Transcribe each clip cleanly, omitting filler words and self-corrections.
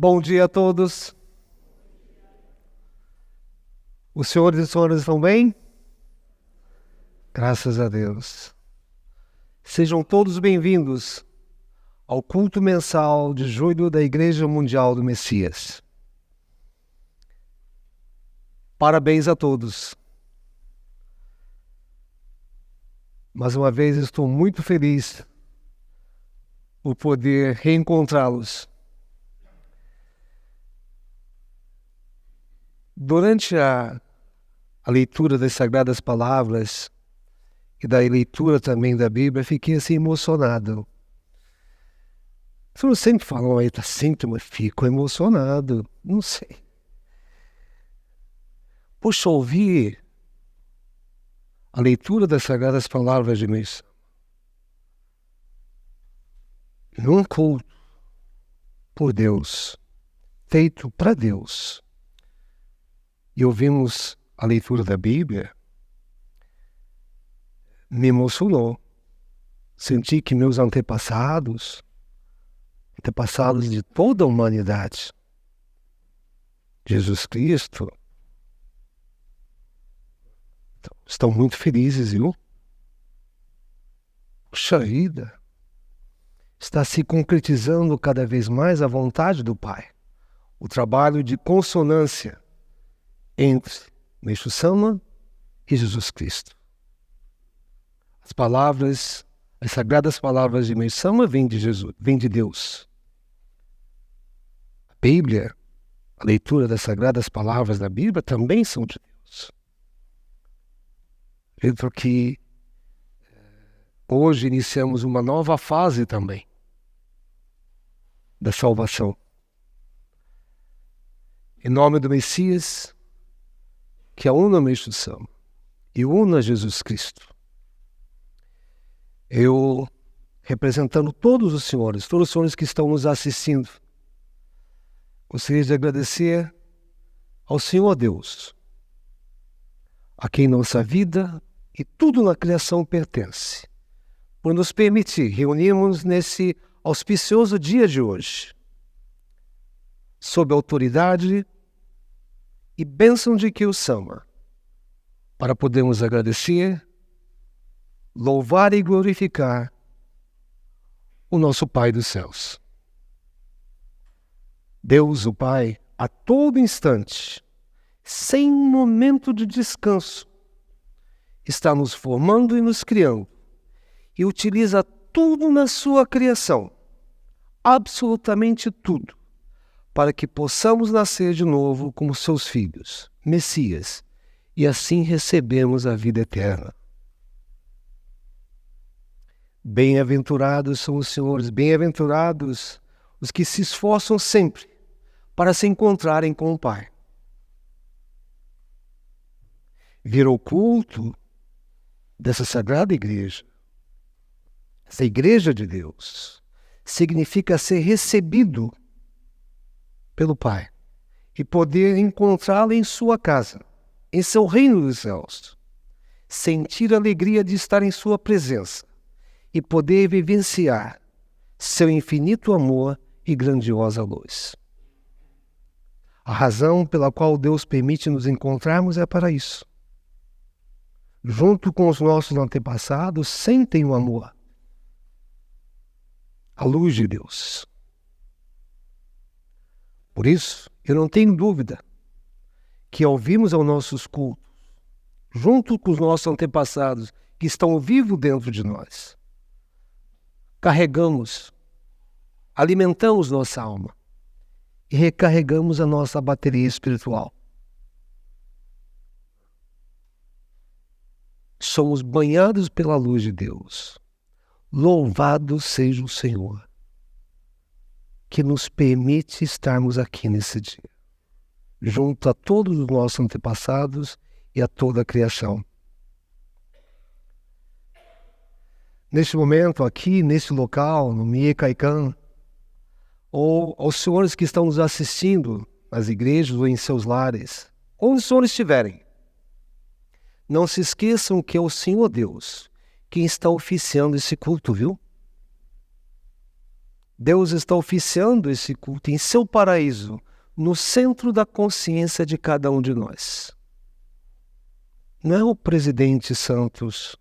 Bom dia a todos. Os senhores e senhoras estão bem? Graças a Deus. Sejam todos bem-vindos ao culto mensal de julho da Igreja Mundial do Messias. Parabéns a todos. Mais uma vez estou muito feliz por poder reencontrá-los. Durante a leitura das Sagradas Palavras e da leitura também da Bíblia, fiquei assim emocionado. As pessoas sempre falam, aí está sempre, mas fico emocionado. Não sei. Puxa, ouvir a leitura das Sagradas Palavras de missa num culto por Deus, feito para Deus, e ouvimos a leitura da Bíblia, me emocionou. Senti que meus antepassados de toda a humanidade, Jesus Cristo, estão muito felizes, viu? Puxa vida! Está se concretizando cada vez mais a vontade do Pai. O trabalho de consonância entre Meixo Sama e Jesus Cristo. As sagradas palavras de Meixo Sama vêm de Jesus, vêm de Deus. A Bíblia, a leitura das sagradas palavras da Bíblia também são de Deus. Acredito que hoje iniciamos uma nova fase também da salvação. Em nome do Messias, que a una Meixo Sama e una Jesus Cristo, eu, representando todos os senhores que estão nos assistindo, gostaria de agradecer ao Senhor Deus, a quem nossa vida e tudo na criação pertence, por nos permitir reunirmos nesse auspicioso dia de hoje, sob a autoridade e bênção de Kyo Sama, para podermos agradecer, louvar e glorificar o nosso Pai dos céus. Deus, o Pai, a todo instante, sem um momento de descanso, está nos formando e nos criando e utiliza tudo na sua criação, absolutamente tudo, para que possamos nascer de novo como seus filhos, Messias, e assim recebemos a vida eterna. Bem-aventurados são os senhores, bem-aventurados os que se esforçam sempre para se encontrarem com o Pai. Vir ao culto dessa sagrada igreja, essa igreja de Deus, significa ser recebido pelo Pai e poder encontrá-lo em sua casa, em seu reino dos céus, sentir a alegria de estar em sua presença e poder vivenciar seu infinito amor e grandiosa luz. A razão pela qual Deus permite nos encontrarmos é para isso. Junto com os nossos antepassados, sentem o amor, a luz de Deus. Por isso, eu não tenho dúvida que ao virmos aos nossos cultos, junto com os nossos antepassados que estão vivos dentro de nós, carregamos, alimentamos nossa alma e recarregamos a nossa bateria espiritual. Somos banhados pela luz de Deus. Louvado seja o Senhor, que nos permite estarmos aqui nesse dia, junto a todos os nossos antepassados e a toda a criação. Neste momento, aqui, nesse local, no Mie Kaikan, ou aos senhores que estão nos assistindo nas igrejas ou em seus lares, onde os senhores estiverem, não se esqueçam que é o Senhor Deus quem está oficiando esse culto, viu? Deus está oficiando esse culto em seu paraíso, no centro da consciência de cada um de nós. Não é o presidente Santos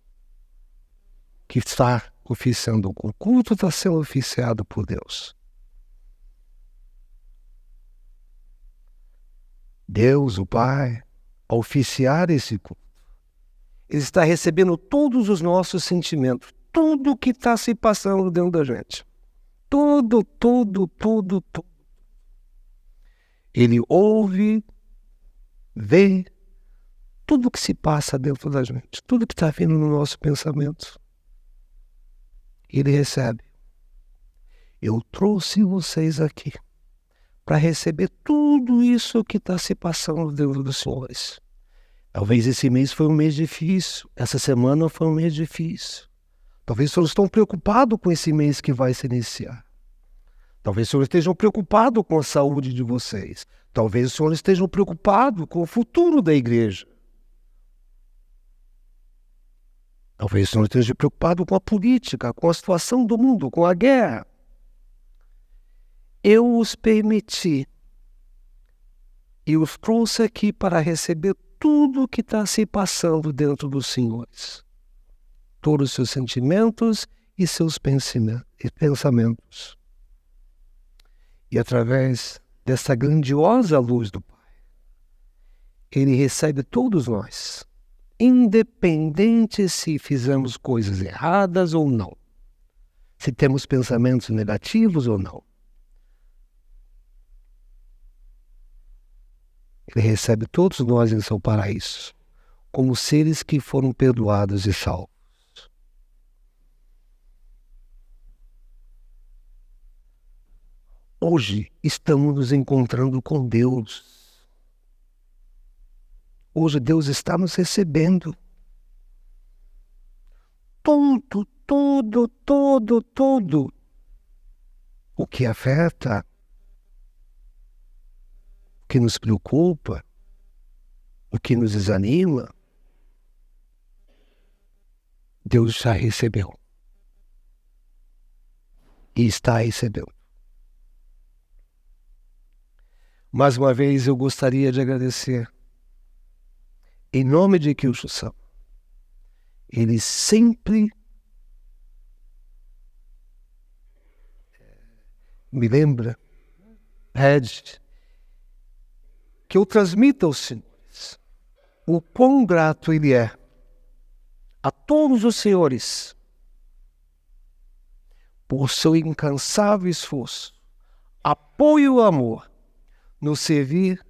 que está oficiando o culto. O culto está sendo oficiado por Deus. Deus, o Pai, ao oficiar esse culto, Ele está recebendo todos os nossos sentimentos, tudo o que está se passando dentro da gente. Tudo. Ele ouve, vê tudo o que se passa dentro da gente, tudo que está vindo no nosso pensamento. Ele recebe. Eu trouxe vocês aqui para receber tudo isso que está se passando dentro dos senhores. Talvez esse mês foi um mês difícil, essa semana foi um mês difícil. Talvez os senhores estão preocupados com esse mês que vai se iniciar. Talvez os senhores estejam preocupados com a saúde de vocês. Talvez os senhores estejam preocupados com o futuro da igreja. Talvez os senhores estejam preocupados com a política, com a situação do mundo, com a guerra. Eu os permiti e os trouxe aqui para receber tudo o que está se passando dentro dos senhores. Todos os seus sentimentos e seus pensamentos. E através dessa grandiosa luz do Pai, Ele recebe todos nós, independente se fizemos coisas erradas ou não, se temos pensamentos negativos ou não. Ele recebe todos nós em seu paraíso, como seres que foram perdoados e salvos. Hoje estamos nos encontrando com Deus. Hoje Deus está nos recebendo. Tudo o que afeta, o que nos preocupa, o que nos desanima, Deus já recebeu. E está recebendo. Mais uma vez eu gostaria de agradecer, em nome de Kyushu Sama. Ele sempre me lembra, pede que eu transmita aos senhores o quão grato ele é a todos os senhores por seu incansável esforço, apoio e amor no servir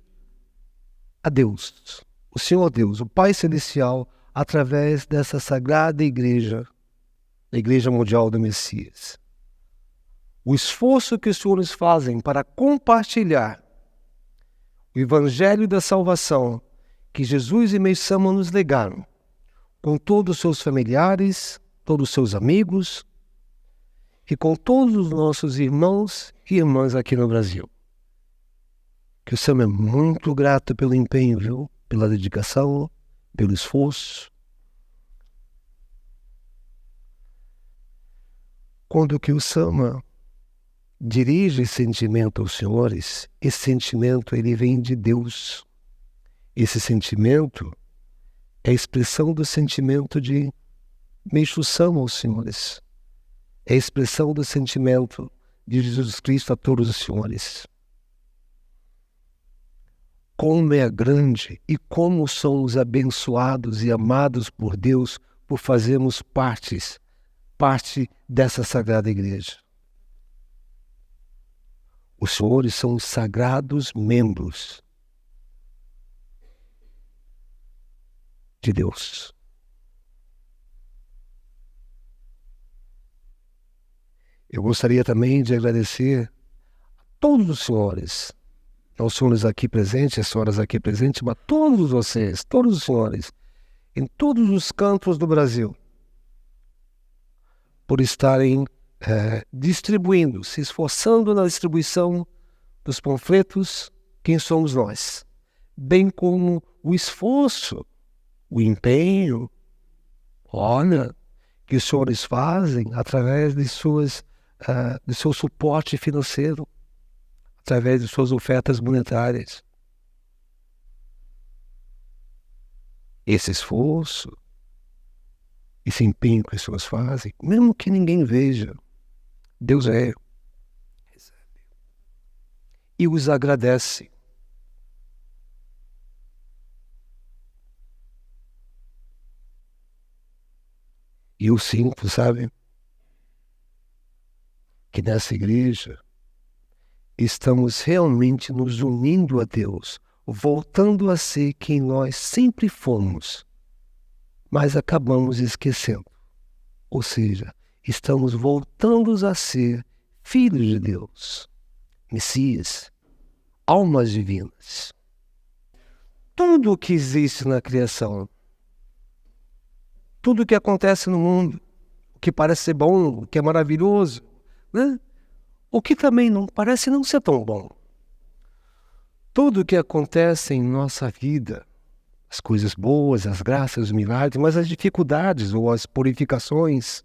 a Deus, o Senhor Deus, o Pai Celestial, através dessa sagrada igreja, a Igreja Mundial do Messias. O esforço que os senhores fazem para compartilhar o Evangelho da Salvação que Jesus e Meisama nos legaram, com todos os seus familiares, todos os seus amigos e com todos os nossos irmãos e irmãs aqui no Brasil. Que o Sama é muito grato pelo empenho, viu? Pela dedicação, pelo esforço. Quando que o Sama dirige esse sentimento aos senhores, esse sentimento ele vem de Deus. Esse sentimento é a expressão do sentimento de Meishu Sama aos senhores. É a expressão do sentimento de Jesus Cristo a todos os senhores. Como é grande e como somos abençoados e amados por Deus por fazermos parte dessa sagrada igreja. Os senhores são os sagrados membros de Deus. Eu gostaria também de agradecer a todos os senhores, aos senhores aqui presentes, as senhoras aqui presentes, mas todos vocês, todos os senhores, em todos os cantos do Brasil, por estarem distribuindo, se esforçando na distribuição dos panfletos Quem Somos Nós, bem como o esforço, o empenho, olha, que os senhores fazem através de suas do seu suporte financeiro, através de suas ofertas monetárias. Esse esforço, esse empenho que as pessoas fazem, mesmo que ninguém veja, Deus recebe e os agradece. E eu sinto, sabe, que nessa igreja estamos realmente nos unindo a Deus, voltando a ser quem nós sempre fomos, mas acabamos esquecendo. Ou seja, estamos voltando a ser filhos de Deus, Messias, almas divinas. Tudo o que existe na criação, tudo o que acontece no mundo, o que parece ser bom, o que é maravilhoso, né? O que também não parece não ser tão bom. Tudo o que acontece em nossa vida, as coisas boas, as graças, os milagres, mas as dificuldades ou as purificações,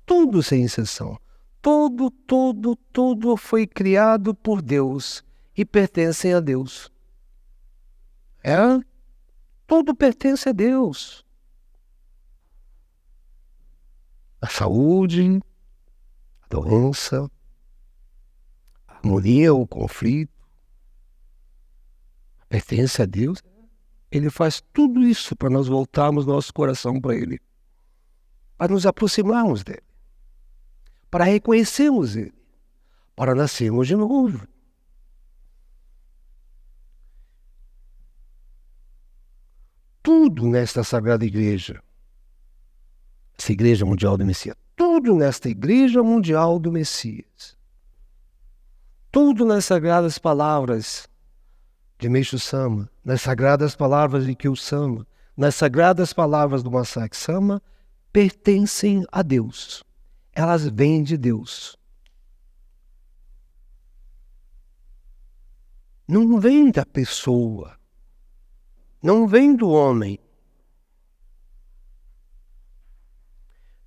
tudo sem exceção, tudo foi criado por Deus e pertencem a Deus. Tudo pertence a Deus. A saúde, a doença, a harmonia, o conflito, pertence a Deus. Ele faz tudo isso para nós voltarmos nosso coração para Ele, para nos aproximarmos dEle, para reconhecermos Ele, para nascermos de novo. Tudo nesta Sagrada Igreja, essa Igreja Mundial do Messias, tudo nesta Igreja Mundial do Messias, tudo nas sagradas palavras de Meixo Sama, nas sagradas palavras de Kyo Sama, nas sagradas palavras do Masaaki Sama, pertencem a Deus. Elas vêm de Deus. Não vem da pessoa, não vem do homem.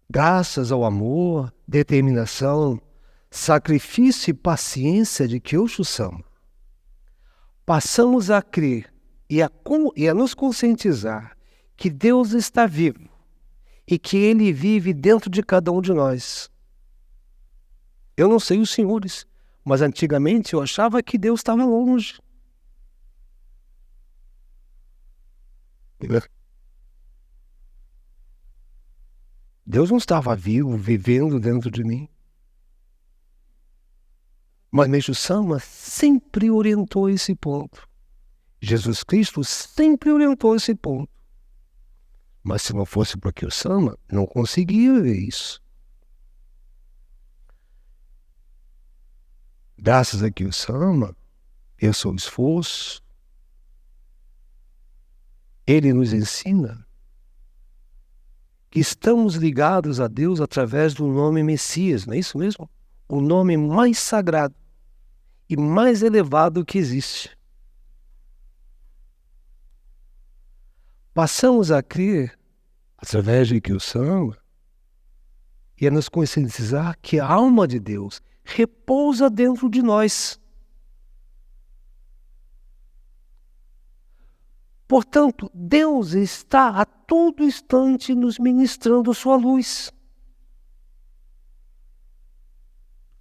Graças ao amor, determinação, sacrifício e paciência de Kyosho Sama, passamos a crer e a nos conscientizar que Deus está vivo e que Ele vive dentro de cada um de nós. Eu não sei os senhores, mas antigamente eu achava que Deus estava longe. Deus não estava vivo, vivendo dentro de mim. Mas Meixo Sama sempre orientou esse ponto. Jesus Cristo sempre orientou esse ponto. Mas se não fosse por Kyo Sama, não conseguia ver isso. Graças a Kyo Sama, eu sou esforço. Ele nos ensina que estamos ligados a Deus através do nome Messias, não é isso mesmo? O nome mais sagrado e mais elevado que existe. Passamos a crer, através de Kyo Sama, e a nos conscientizar que a alma de Deus repousa dentro de nós. Portanto, Deus está a todo instante nos ministrando sua luz.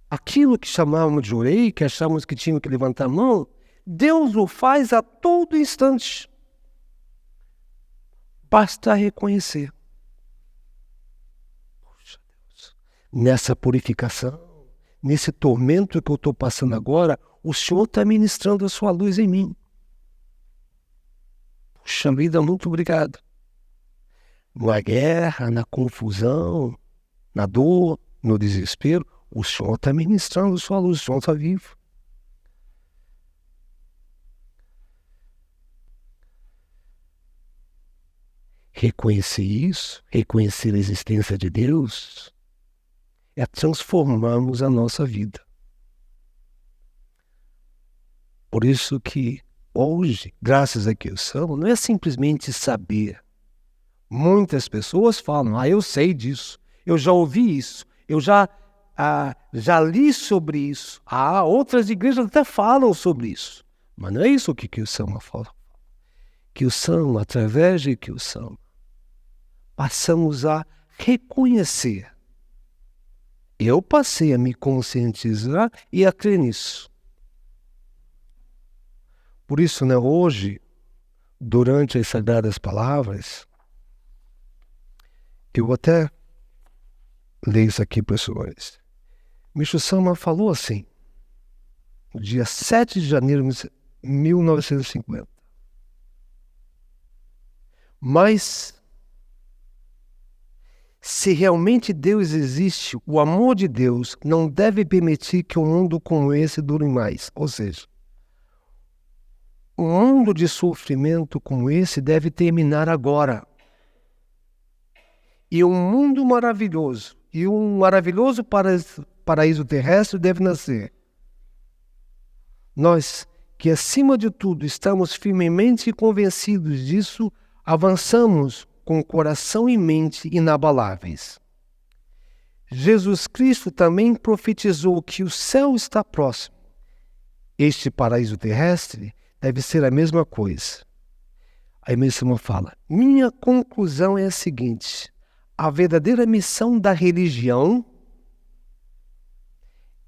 Aquilo que chamávamos de orei, que achávamos que tínhamos que levantar a mão, Deus o faz a todo instante. Basta reconhecer. Poxa Deus, nessa purificação, nesse tormento que eu estou passando agora, o Senhor está ministrando a sua luz em mim. Puxa vida, muito obrigado. Na guerra, na confusão, na dor, no desespero, o Senhor está ministrando sua luz, o Senhor está vivo. Reconhecer isso, reconhecer a existência de Deus, é transformarmos a nossa vida. Por isso que hoje, graças a Kyo Sama, não é simplesmente saber. Muitas pessoas falam, eu sei disso, eu já ouvi isso, eu já já li sobre isso. Outras igrejas até falam sobre isso. Mas não é isso que Kiyosama fala. Kiyosama, através de Kiyosama, passamos a reconhecer. Eu passei a me conscientizar e a crer nisso. Por isso, hoje, durante as Sagradas Palavras, eu até leio isso aqui para os senhores. Micho Sama falou assim, no dia 7 de janeiro de 1950. Mas, se realmente Deus existe, o amor de Deus não deve permitir que um mundo como esse dure mais. Ou seja, um mundo de sofrimento como esse deve terminar agora. E um mundo maravilhoso, e um maravilhoso paraíso terrestre deve nascer. Nós, que acima de tudo estamos firmemente convencidos disso, avançamos com coração e mente inabaláveis. Jesus Cristo também profetizou que o céu está próximo. Este paraíso terrestre deve ser a mesma coisa. Aí mesmo fala, minha conclusão é a seguinte, a verdadeira missão da religião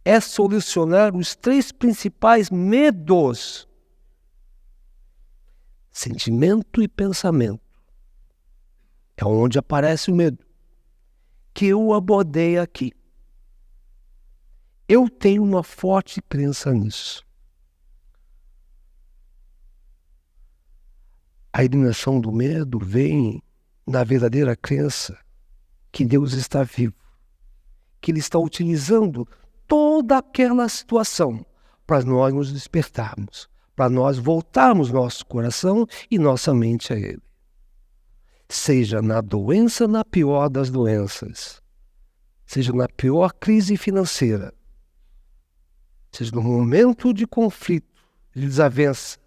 é solucionar os 3 principais medos: sentimento e pensamento. É onde aparece o medo, que eu abordei aqui. Eu tenho uma forte crença nisso. A eliminação do medo vem na verdadeira crença que Deus está vivo, que Ele está utilizando toda aquela situação para nós nos despertarmos, para nós voltarmos nosso coração e nossa mente a Ele. Seja na doença, na pior das doenças, seja na pior crise financeira, seja no momento de conflito, de desavença,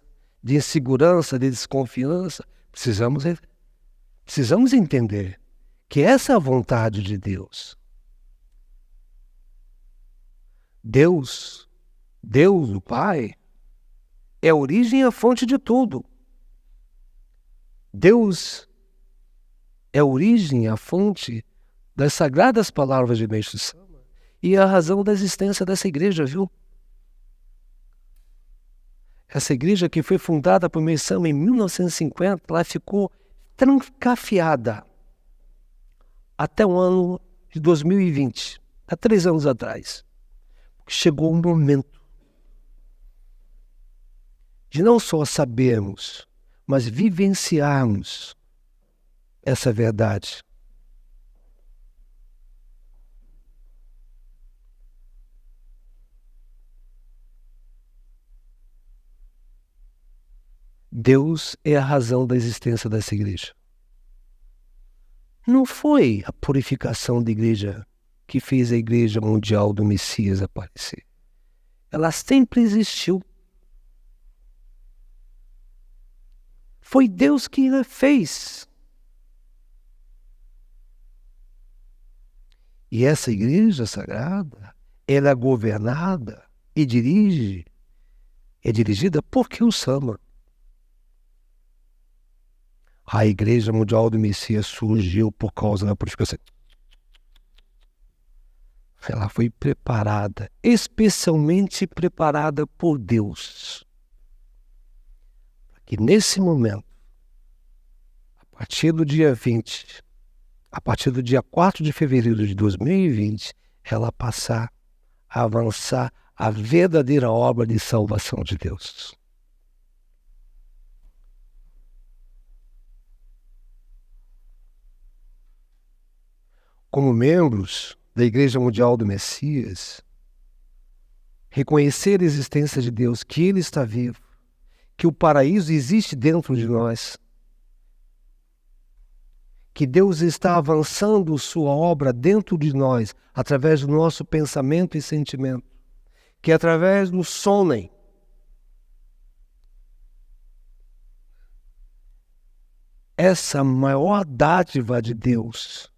de insegurança, de desconfiança, precisamos entender que essa é a vontade de Deus. Deus, o Pai, é a origem e a fonte de tudo. Deus é a origem e a fonte das sagradas palavras de Meixo Sama e a razão da existência dessa igreja, viu? Essa igreja que foi fundada por Meixo Sama em 1950, ela ficou trancafiada até o ano de 2020, há 3 anos atrás. Chegou um momento de não só sabermos, mas vivenciarmos essa verdade. Deus é a razão da existência dessa igreja. Não foi a purificação da igreja que fez a Igreja Mundial do Messias aparecer. Ela sempre existiu. Foi Deus que a fez. E essa igreja sagrada, ela é governada e é dirigida por Kiyosama. A Igreja Mundial do Messias surgiu por causa da purificação. Ela foi preparada, especialmente preparada por Deus. Para que nesse momento, a partir do dia 20, a partir do dia 4 de fevereiro de 2020, ela passar a avançar a verdadeira obra de salvação de Deus. Como membros da Igreja Mundial do Messias, reconhecer a existência de Deus, que Ele está vivo, que o paraíso existe dentro de nós, que Deus está avançando sua obra dentro de nós, através do nosso pensamento e sentimento, que através do sonem, essa maior dádiva de Deus,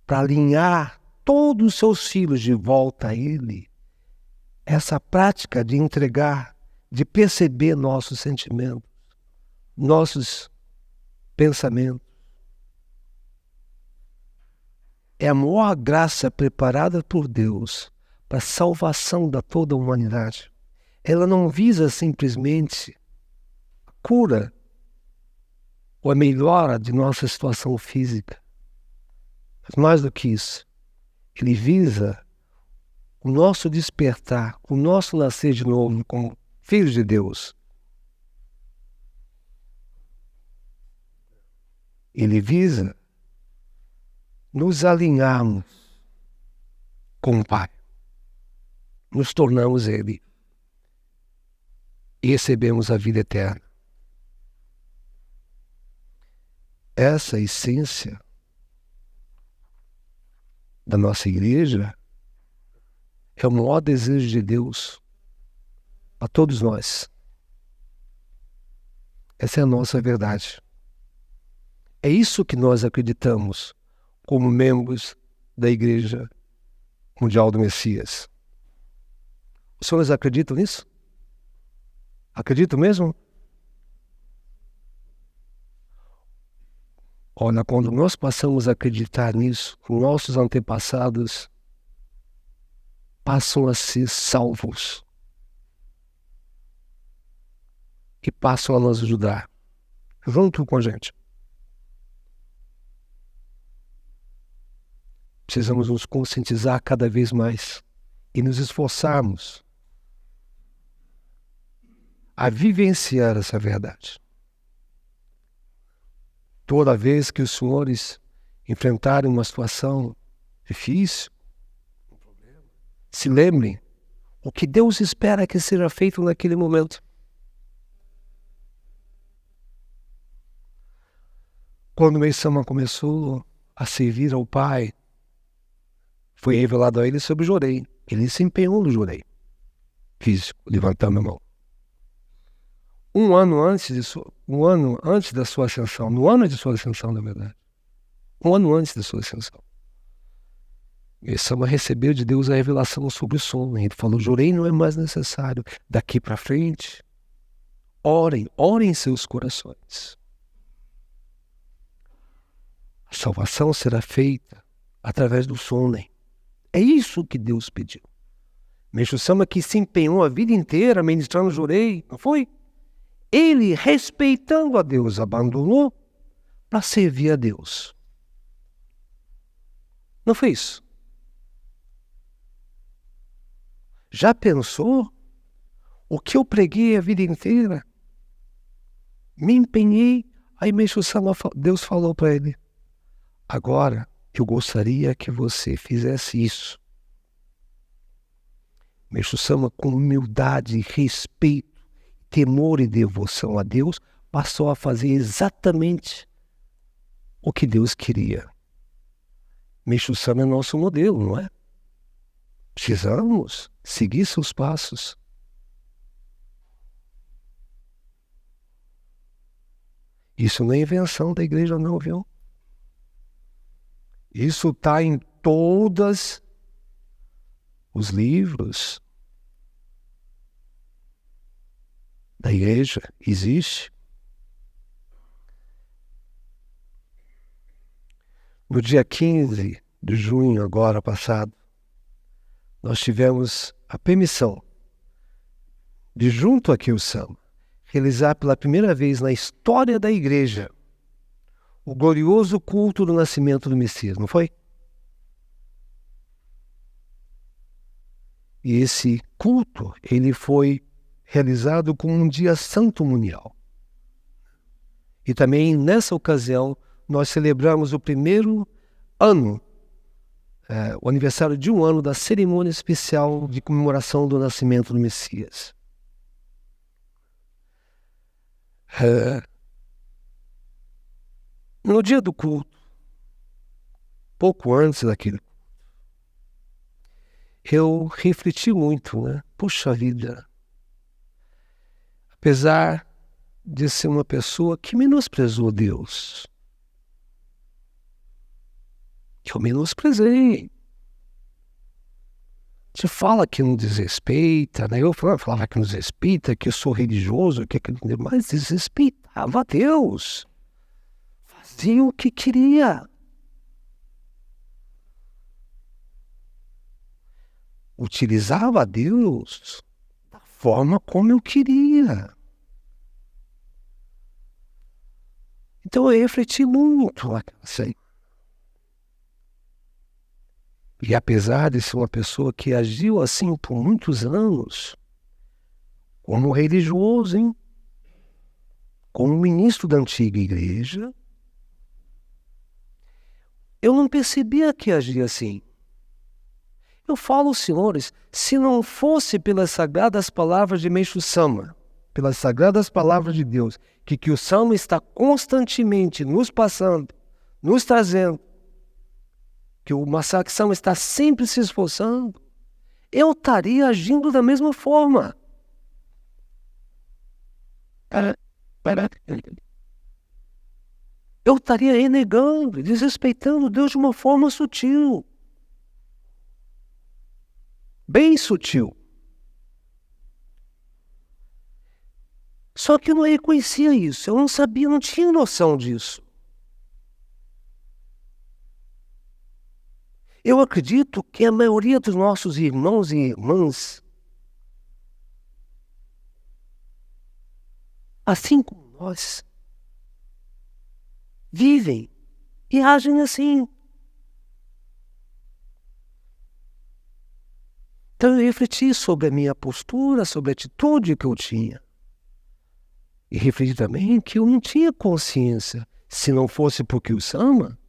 para alinhar todos os seus filhos de volta a Ele, essa prática de entregar, de perceber nossos sentimentos, nossos pensamentos, é a maior graça preparada por Deus para a salvação da toda a humanidade. Ela não visa simplesmente a cura ou a melhora de nossa situação física. Mas mais do que isso, ele visa o nosso despertar, o nosso nascer de novo como filhos de Deus. Ele visa nos alinharmos com o Pai. Nos tornamos Ele e recebemos a vida eterna. Essa essência da nossa igreja é o maior desejo de Deus para todos nós. Essa é a nossa verdade. É isso que nós acreditamos como membros da Igreja Mundial do Messias. Os senhores acreditam nisso? Acreditam mesmo? Olha, quando nós passamos a acreditar nisso, nossos antepassados passam a ser salvos e passam a nos ajudar, junto com a gente. Precisamos nos conscientizar cada vez mais e nos esforçarmos a vivenciar essa verdade. Toda vez que os senhores enfrentarem uma situação difícil, se lembrem o que Deus espera que seja feito naquele momento. Quando Meisama começou a servir ao Pai, foi revelado a ele sobre o Jorei. Ele se empenhou no Jorei físico, levantando a mão. Um ano antes da sua ascensão, no ano de sua ascensão, na verdade. Um ano antes da sua ascensão. Meisama recebeu de Deus a revelação sobre o sono. Ele falou, Jorei não é mais necessário. Daqui para frente, orem em seus corações. A salvação será feita através do sono. É isso que Deus pediu. Meixo Sama, que se empenhou a vida inteira ministrando Jorei, não foi? Ele, respeitando a Deus, abandonou para servir a Deus. Não foi isso? Já pensou o que eu preguei a vida inteira? Me empenhei, aí Meixo Sama, Deus falou para ele, agora eu gostaria que você fizesse isso. Meixo Sama, com humildade, respeito, temor e devoção a Deus, passou a fazer exatamente o que Deus queria. Meixo Sama é nosso modelo, não é? Precisamos seguir seus passos. Isso não é invenção da igreja não, viu? Isso está em todos os livros da igreja. Existe. No dia 15 de junho, agora passado, nós tivemos a permissão de, junto aqui o Sama, realizar pela primeira vez na história da igreja o glorioso culto do nascimento do Messias, não foi? E esse culto, ele foi realizado como um dia santo mundial. E também, nessa ocasião, nós celebramos o primeiro ano, o aniversário de um ano da cerimônia especial de comemoração do nascimento do Messias. No dia do culto, pouco antes daquele culto, eu refleti muito, né? Puxa vida, apesar de ser uma pessoa que menosprezou Deus, eu menosprezei. Você fala que não desrespeita, né? Eu falava que não desrespeita, que eu sou religioso, mas desrespeitava a Deus. Fazia o que queria. Utilizava a Deus da forma como eu queria. Então eu refleti muito assim. E apesar de ser uma pessoa que agiu assim por muitos anos, como religioso, hein? Como ministro da antiga igreja, eu não percebia que agia assim. Eu falo aos senhores, se não fosse pelas sagradas palavras de Meixo Sama, pelas sagradas palavras de Deus, que o Sama está constantemente nos passando, nos trazendo, que o Masaque Sama está sempre se esforçando, eu estaria agindo da mesma forma. Eu estaria renegando, desrespeitando Deus de uma forma sutil. Bem sutil. Só que eu não reconhecia isso, eu não sabia, não tinha noção disso. Eu acredito que a maioria dos nossos irmãos e irmãs, assim como nós, vivem e agem assim. Então eu refleti sobre a minha postura, sobre a atitude que eu tinha. E refleti também que eu não tinha consciência. Se não fosse porque o Sama,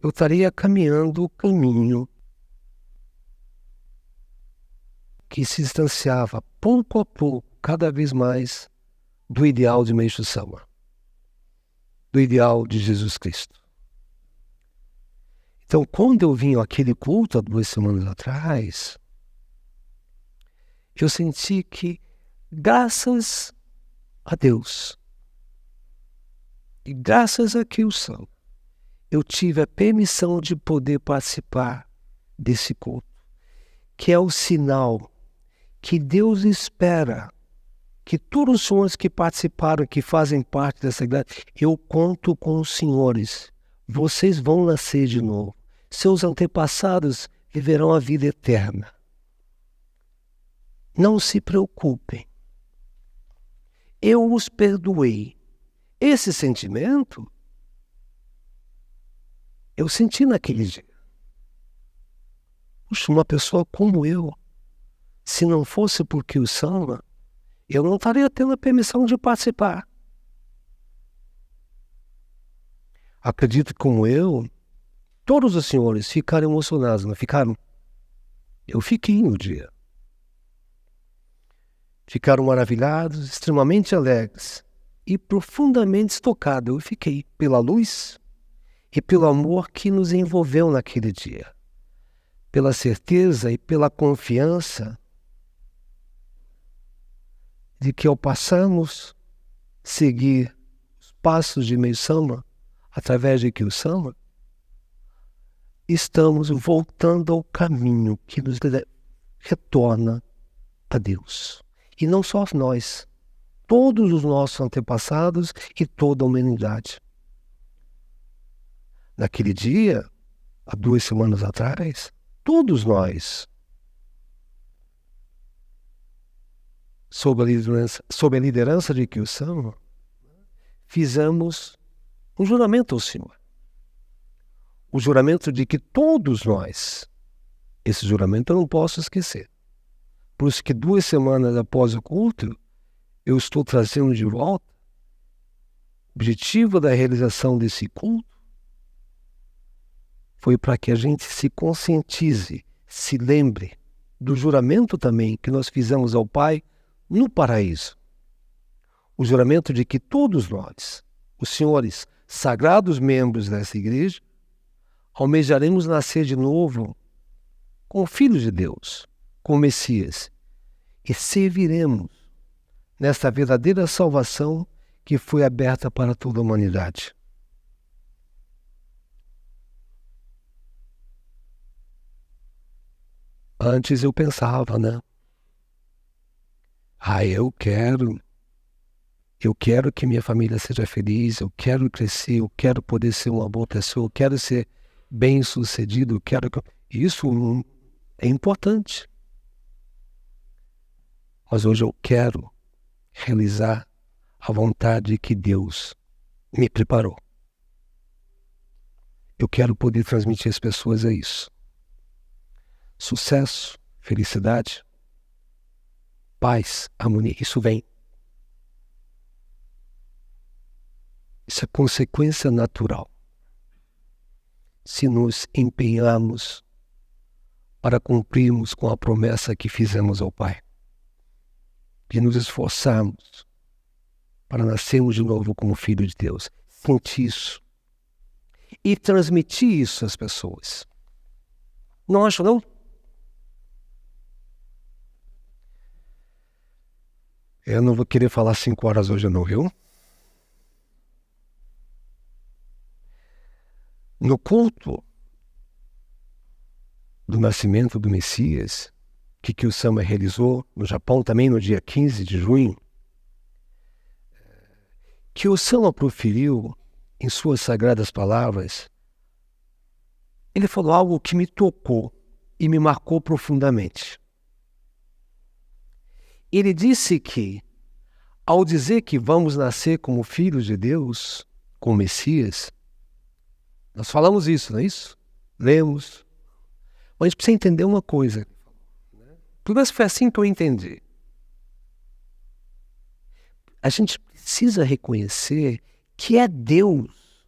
eu estaria caminhando o caminho que se distanciava pouco a pouco, cada vez mais, do ideal de Meixo Sama, do ideal de Jesus Cristo. Então, quando eu vim àquele culto há 2 semanas atrás, eu senti que, graças a Deus, e graças a que o Sama, eu tive a permissão de poder participar desse culto, que é o sinal que Deus espera que todos os senhores que participaram, que fazem parte dessa igreja, eu conto com os senhores. Vocês vão nascer de novo. Seus antepassados viverão a vida eterna. Não se preocupem. Eu os perdoei. Esse sentimento eu senti naquele dia. Puxa, uma pessoa como eu, se não fosse porque o Sama, eu não estaria tendo a permissão de participar. Acredito que, como eu, todos os senhores ficaram emocionados, não ficaram? Eu fiquei no dia. Ficaram maravilhados, extremamente alegres e profundamente tocados. Eu fiquei pela luz e pelo amor que nos envolveu naquele dia. Pela certeza e pela confiança de que, ao passarmos seguir os passos de Meixo Sama, através de Kyo Sama, estamos voltando ao caminho que nos retorna a Deus. E não só nós, todos os nossos antepassados e toda a humanidade. Naquele dia, há 2 semanas atrás, todos nós, sob a liderança de Kyo Sama, fizemos um juramento ao Senhor. O juramento de que todos nós, esse juramento eu não posso esquecer. Por isso que 2 semanas após o culto, eu estou trazendo de volta o objetivo da realização desse culto foi para que a gente se conscientize, se lembre do juramento também que nós fizemos ao Pai no paraíso. O juramento de que todos nós, os senhores sagrados membros dessa igreja, almejaremos nascer de novo como filhos de Deus, como Messias, e serviremos nesta verdadeira salvação que foi aberta para toda a humanidade. Antes eu pensava, né? Eu quero que minha família seja feliz, eu quero crescer, eu quero poder ser uma boa pessoa, eu quero ser bem-sucedido, eu quero que... Isso é importante. Mas hoje eu quero realizar a vontade que Deus me preparou. Eu quero poder transmitir às pessoas isso. Sucesso, felicidade, paz, harmonia, isso vem. Isso é consequência natural. Se nos empenharmos para cumprirmos com a promessa que fizemos ao Pai, de nos esforçarmos para nascermos de novo como filho de Deus, sentir isso e transmitir isso às pessoas. Não acho, não? Eu não vou querer falar 5 horas hoje não, viu? No culto do nascimento do Messias, que o Sama realizou no Japão também no dia 15 de junho, que o Sama proferiu em suas sagradas palavras, ele falou algo que me tocou e me marcou profundamente. Ele disse que, ao dizer que vamos nascer como filhos de Deus, como Messias, nós falamos isso, não é isso? Lemos. Mas a gente precisa entender uma coisa. Pelo menos foi assim que eu entendi. A gente precisa reconhecer que é Deus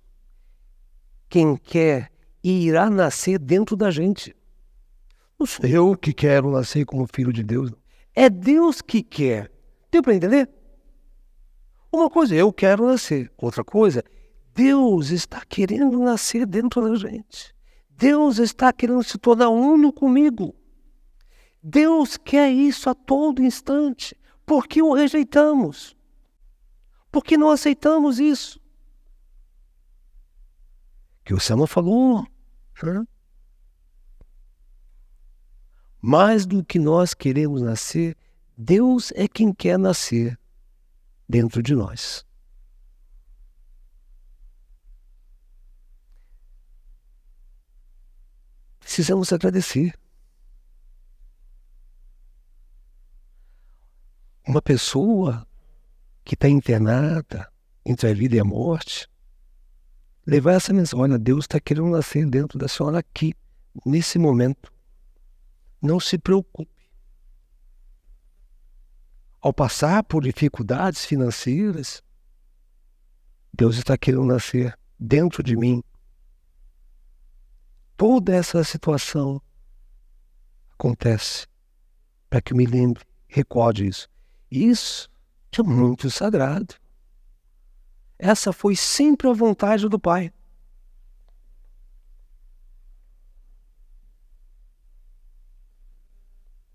quem quer e irá nascer dentro da gente. Não sou eu que quero nascer como filho de Deus. É Deus que quer. Deu para entender? Uma coisa, eu quero nascer. Outra coisa, Deus está querendo nascer dentro da gente. Deus está querendo se tornar uno comigo. Deus quer isso a todo instante. Por que o rejeitamos? Por que não aceitamos isso? Que o Sama falou. Né? Mais do que nós queremos nascer, Deus é quem quer nascer dentro de nós. Precisamos agradecer. Uma pessoa que está internada entre a vida e a morte, levar essa mensagem, olha, Deus está querendo nascer dentro da senhora aqui, nesse momento. Não se preocupe. Ao passar por dificuldades financeiras, Deus está querendo nascer dentro de mim. Toda essa situação acontece para que eu me lembre, recorde isso. Isso é muito sagrado. Essa foi sempre a vontade do Pai.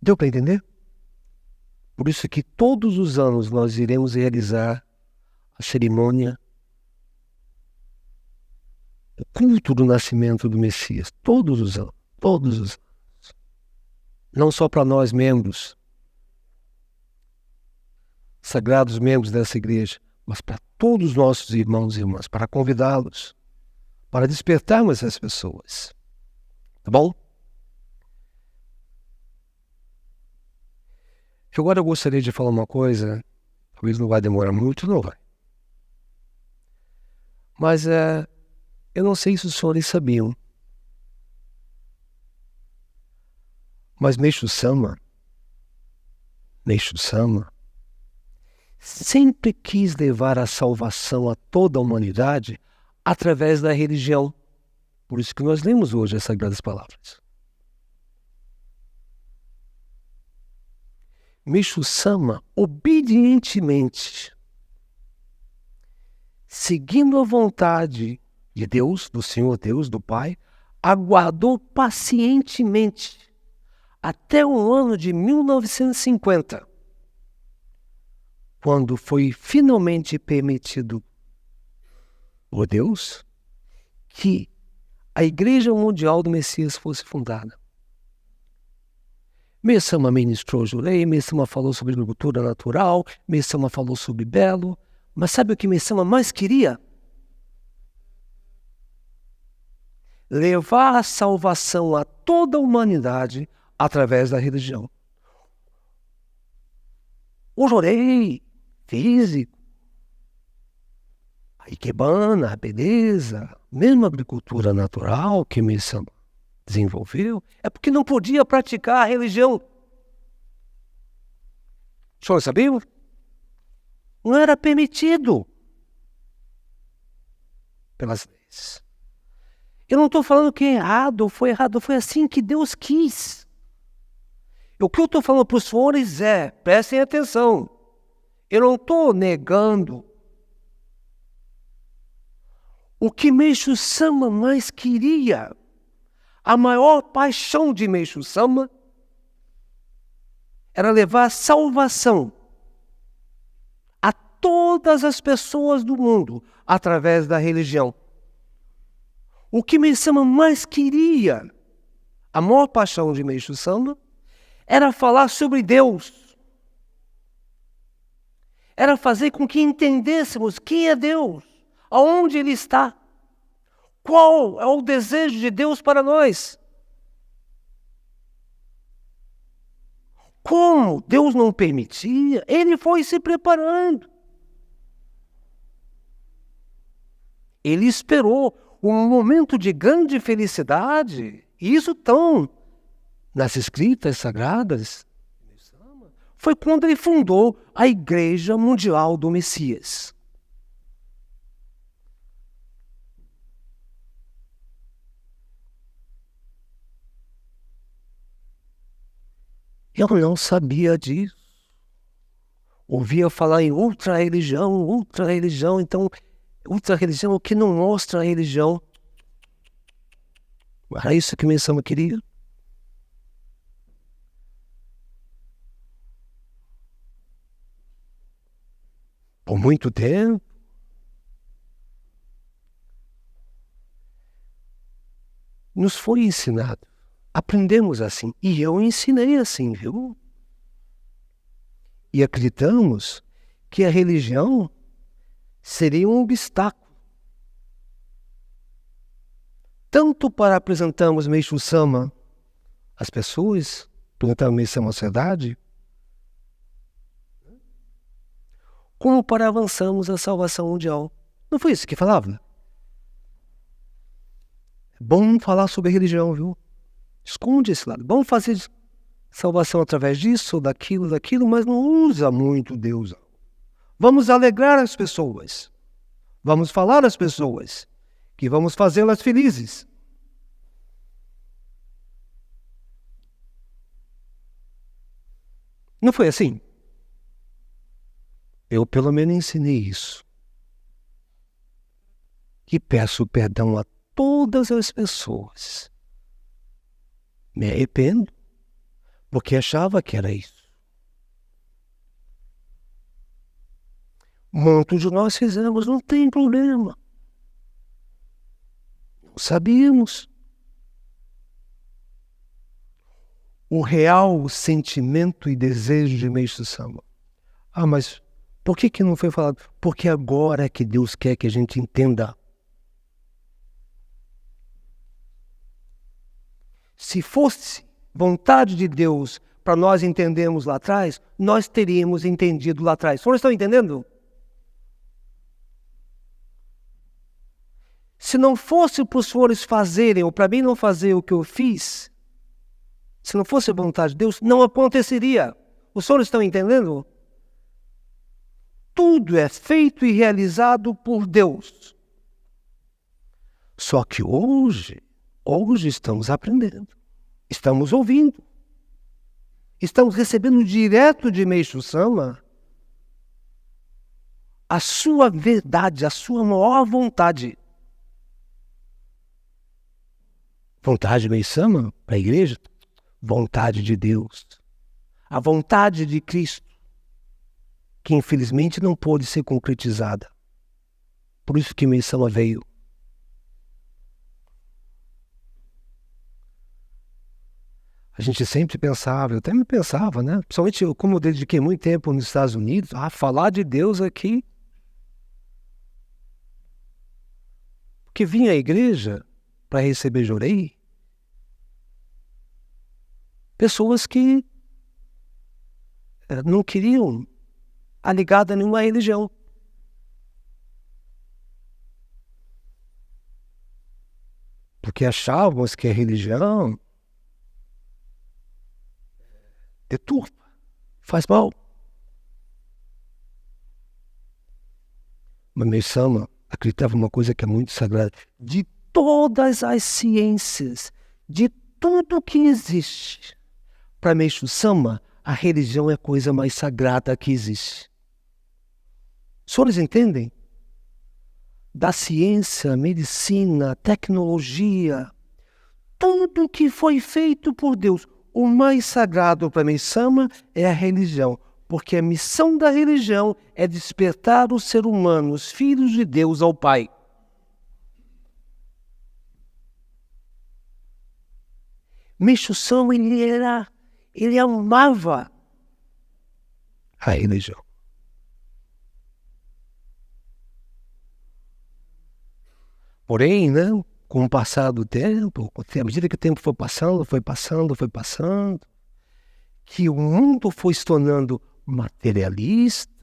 Deu para entender? Por isso que todos os anos nós iremos realizar a cerimônia, o culto do nascimento do Messias. Todos os anos. Todos os anos. Não só para nós membros, sagrados membros dessa igreja, mas para todos os nossos irmãos e irmãs, para convidá-los, para despertarmos essas pessoas. Tá bom? Agora eu gostaria de falar uma coisa, talvez não vai demorar muito, não vai. Mas eu não sei se os senhores sabiam, mas Meixo Sama sempre quis levar a salvação a toda a humanidade através da religião. Por isso que nós lemos hoje as Sagradas Palavras. Meixo Sama, obedientemente, seguindo a vontade de Deus, do Senhor Deus, do Pai, aguardou pacientemente até o ano de 1950, quando foi finalmente permitido por Deus que a Igreja Mundial do Messias fosse fundada. Meisama ministrou Jurei, Meisama falou sobre agricultura natural, Meisama falou sobre Belo. Mas sabe o que Meisama mais queria? Levar a salvação a toda a humanidade através da religião. O Jurei físico, a ikebana, a beleza, mesmo a agricultura natural que Meisama desenvolveu, é porque não podia praticar a religião. O senhor sabia? Não era permitido pelas leis. Eu não estou falando que é errado, foi assim que Deus quis. O que eu estou falando para os senhores é, prestem atenção, eu não estou negando o que Meishu Sama mais queria. A maior paixão de Meishu Sama era levar salvação a todas as pessoas do mundo através da religião. O que Meishu Sama mais queria, a maior paixão de Meishu Sama, era falar sobre Deus. Era fazer com que entendêssemos quem é Deus, aonde Ele está. Qual é o desejo de Deus para nós? Como Deus não permitia, Ele foi se preparando. Ele esperou um momento de grande felicidade. E isso estão nas escritas sagradas. Foi quando ele fundou a Igreja Mundial do Messias. Eu não sabia disso. Ouvia falar em outra religião, então, outra religião, o que não mostra a religião. Era isso que Meisama queria. Por muito tempo. Nos foi ensinado. Aprendemos assim. E eu ensinei assim, viu? E acreditamos que a religião seria um obstáculo. Tanto para apresentarmos Meishu Sama às pessoas, apresentarmos Meishu Sama à sociedade, como para avançarmos a salvação mundial. Não foi isso que falava? É bom falar sobre religião, viu? Esconde esse lado. Vamos fazer salvação através disso, daquilo, mas não usa muito Deus. Vamos alegrar as pessoas. Vamos falar às pessoas que vamos fazê-las felizes. Não foi assim? Eu pelo menos ensinei isso. E peço perdão a todas as pessoas. Me arrependo, porque achava que era isso. Muitos de nós fizemos, não tem problema. Não sabíamos. O real sentimento e desejo de Meishu Sama. Mas por que não foi falado? Porque agora é que Deus quer que a gente entenda. Se fosse vontade de Deus para nós entendermos lá atrás, nós teríamos entendido lá atrás. Vocês estão entendendo? Se não fosse para os senhores fazerem, ou para mim não fazer o que eu fiz, se não fosse a vontade de Deus, não aconteceria. Os senhores estão entendendo? Tudo é feito e realizado por Deus. Só que hoje estamos aprendendo, estamos ouvindo, estamos recebendo direto de Meishu Sama a sua verdade, a sua maior vontade. Vontade de Meishu Sama para a igreja? Vontade de Deus. A vontade de Cristo, que infelizmente não pôde ser concretizada. Por isso que Meishu Sama veio. A gente sempre pensava, eu até me pensava, né? Principalmente como eu dediquei muito tempo nos Estados Unidos, falar de Deus aqui. Porque vinha à igreja para receber jorei pessoas que não queriam a ligada a nenhuma religião. Porque achávamos que a religião deturpa, faz mal. Mas Meisama acreditava uma coisa que é muito sagrada. De todas as ciências, de tudo que existe, para Meixo Sama, a religião é a coisa mais sagrada que existe. Os senhores entendem? Da ciência, medicina, tecnologia, tudo que foi feito por Deus, o mais sagrado para Meixo Sama é a religião. Porque a missão da religião é despertar o ser humano, os filhos de Deus, ao Pai. Meixo Sama, ele amava a religião. Porém, né, com o passar do tempo, à medida que o tempo foi passando, que o mundo foi se tornando materialista,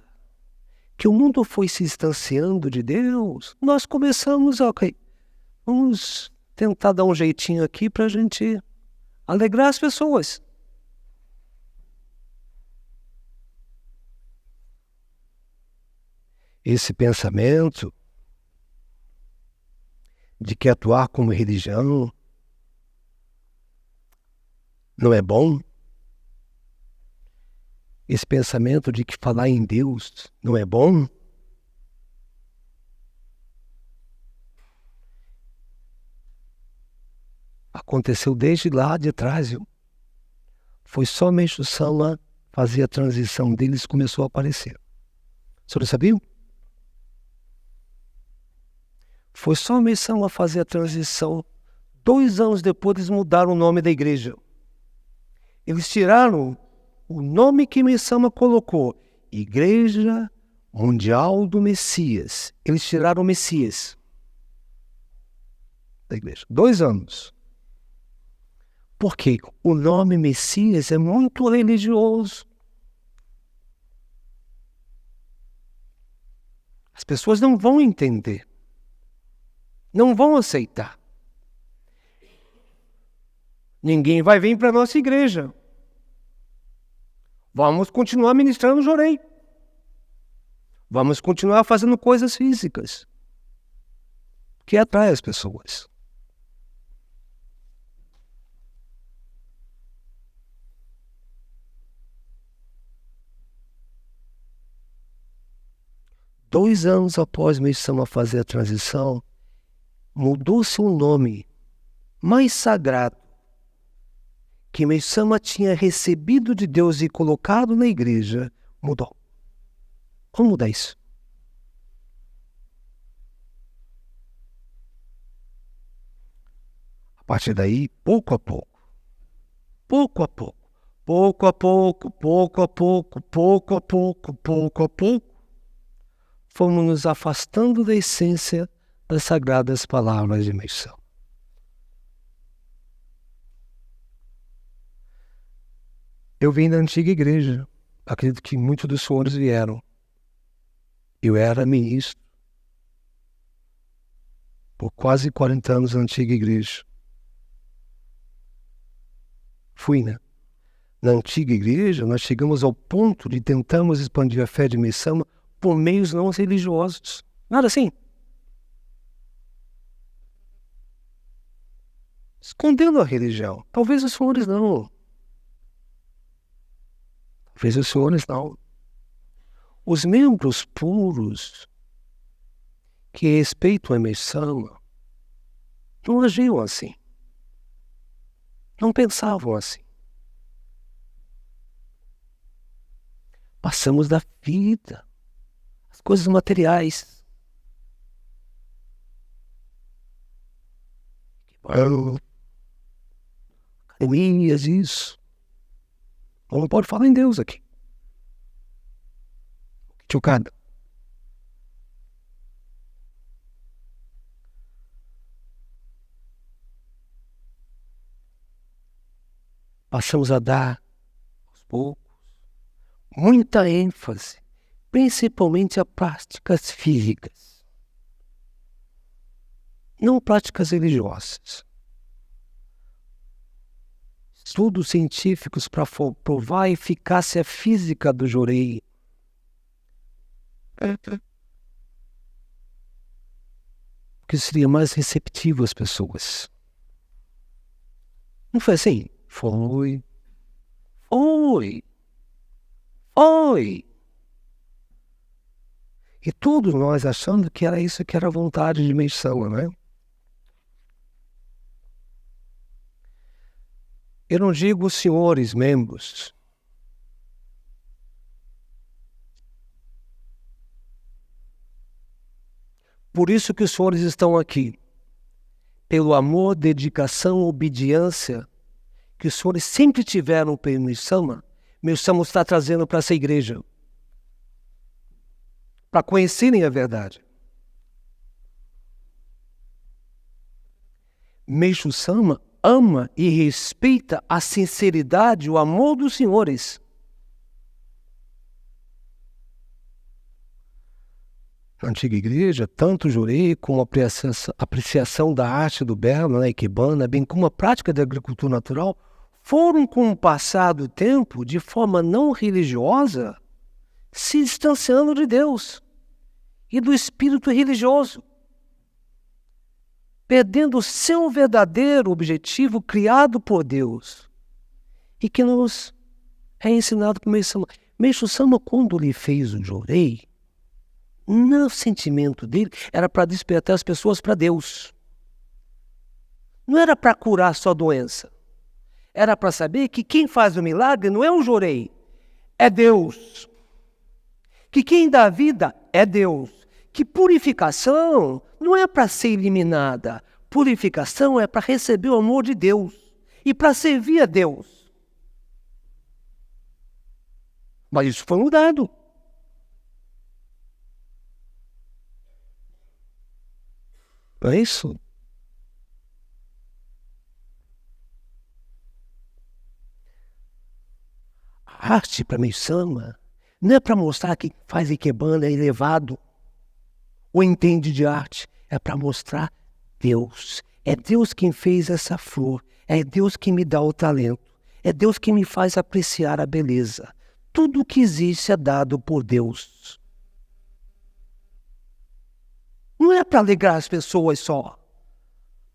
que o mundo foi se distanciando de Deus, nós começamos, ok, vamos tentar dar um jeitinho aqui para a gente alegrar as pessoas. Esse pensamento de que atuar como religião não é bom, esse pensamento de que falar em Deus não é bom, aconteceu desde lá de trás, viu? Foi só Meixo Sama fazer a transição deles, começou a aparecer. Os senhores sabiam? Foi só Meixo Sama fazer a transição. 2 anos depois eles mudaram o nome da igreja. Eles tiraram o nome que Meixo Sama colocou, Igreja Mundial do Messias. Eles tiraram o Messias da igreja. 2 anos. Porque o nome Messias é muito religioso. As pessoas não vão entender. Não vão aceitar. Ninguém vai vir para a nossa igreja. Vamos continuar ministrando jorei. Vamos continuar fazendo coisas físicas que atrai as pessoas. Dois anos após Meixo Sama fazer a transição, mudou-se o nome mais sagrado que Meixo Sama tinha recebido de Deus e colocado na igreja, mudou. Como mudar isso? A partir daí, pouco a pouco, fomos nos afastando da essência das sagradas palavras de Meixo Sama. Eu vim da antiga igreja, acredito que muitos dos senhores vieram. Eu era ministro por quase 40 anos na antiga igreja. Fui, né? Na antiga igreja, nós chegamos ao ponto de tentarmos expandir a fé de Meixo Sama por meios não religiosos. Nada assim. Escondendo a religião. Talvez os senhores não. Talvez os senhores não. Os membros puros que respeitam a Meixo Sama não agiam assim. Não pensavam assim. Passamos da vida, as coisas materiais. Elias, isso. Não pode falar em Deus aqui. Chocada. Passamos a dar, aos poucos, muita ênfase, principalmente a práticas físicas, não práticas religiosas. Estudos científicos para provar a eficácia física do jorei. Que seria mais receptivo às pessoas. Não foi assim? Foi. E todos nós achando que era isso que era a vontade de Meisama, né? Eu não digo os senhores membros. Por isso que os senhores estão aqui. Pelo amor, dedicação, obediência que os senhores sempre tiveram pelo Meisama, Meisama está trazendo para essa igreja. Para conhecerem a verdade. Meishu Sama ama e respeita a sinceridade, o amor dos senhores. Na antiga igreja, tanto o jorei como a apreciação da arte do belo, na ikebana, bem como a prática da agricultura natural, foram com o passar do tempo, de forma não religiosa, se distanciando de Deus e do espírito religioso, perdendo o seu verdadeiro objetivo criado por Deus e que nos é ensinado por Meishu-sama. Meishu-sama, quando lhe fez o jorei, no sentimento dele, era para despertar as pessoas para Deus. Não era para curar só doença. Era para saber que quem faz o milagre não é um jorei, é Deus. Que quem dá a vida é Deus. Que purificação não é para ser eliminada. Purificação é para receber o amor de Deus e para servir a Deus. Mas isso foi mudado. Não é isso? A arte para Meisama não é para mostrar que faz ikebana é elevado ou entende de arte. É para mostrar Deus. É Deus quem fez essa flor. É Deus que me dá o talento. É Deus que me faz apreciar a beleza. Tudo que existe é dado por Deus. Não é para alegrar as pessoas só.